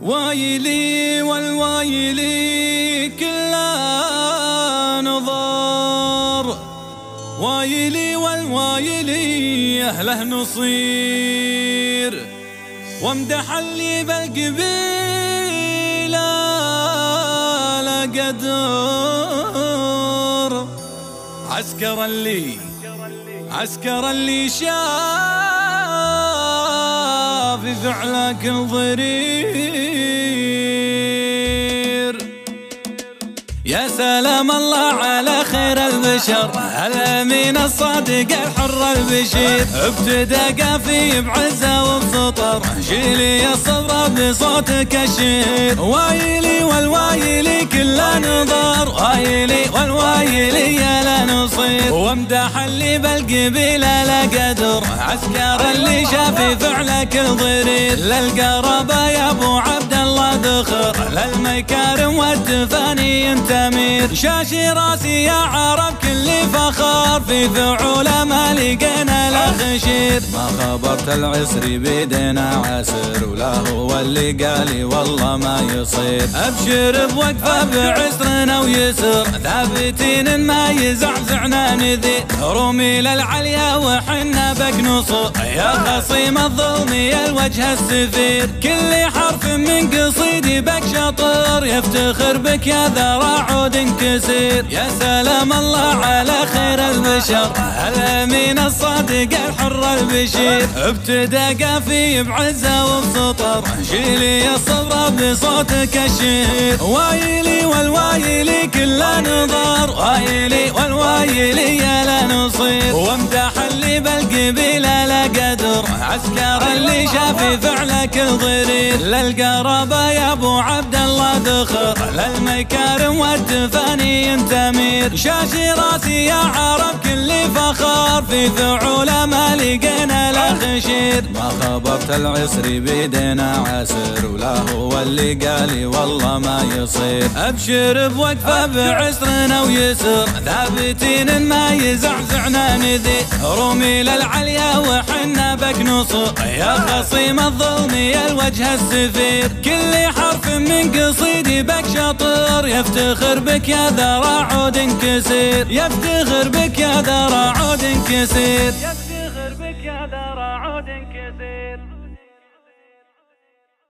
وايلي والوايلي كله نظر، وايلي والوايلي أهله نصير، وامدح اللي بالقبيلة لا قدر. عسكر اللي شاف فعلك الضرير. يا سلام الله على خير البشر، الأمين الصادق الحر البشير، ابتدى قافي بعزة وبسطر، شيلي الصبر بصوتك الشهير. وايلي والوايلي كله نظر، وايلي والوايلي يا لا نصير، وامدح اللي بالقبيلة لا قدر. عسكر اللي شاف فعلك الضرير، للقرابة يا ابو عبد الله ذخر، للمكارم والتفاني انت امير. شاشي راسي يا عرب كل فخر، في فعوله ما لقينا له خشير. ما خبرت العسري بيدنا عسر، ولا هو اللي قالي والله ما يصير. ابشر بوقفه بعسرنا ويسر، ثابتين ما يزعزعنا نذير. رومي للعليا وحنا بك نصر، يا خصيم الظلم يا الوجه السفير. كل حرف من قصيدي بك شطر، يفتخر بك يا ذرع عود كسير. يا سلام الله على خير البشر، الأمين الصادق الحر البشير، ابتدى قافي بعزة وبسطر، شيلي الصبر بصوتك الشهير. وايلي والوايلي كله نظر، وايلي والوايلي يا لا نصير، وامدح اللي بالقبيلة لا قدر. عسكر اللي شاف فعلك الضرير، للقرابة يا ابو عبد الله ذخر، للمكارم والتفاني انت امير. شاشي راسي يا عرب كل فخر، في فعوله ما لقينا له خشير. ما خبرت العسري بيدنا عسر، ولا هو اللي قالي والله ما يصير. ابشر بوقفه بعسرنا ويسر، ثابتين ما يزعزعنا نذير. رومي للعليا وحنا بك نصر، يا خصيم الظلم يا الوجه السفير. كل حرف من قصيدي بك شطر، يفتخر بك يا ذرع عود كسير، يفتخر بك يا ذرع عود كسير.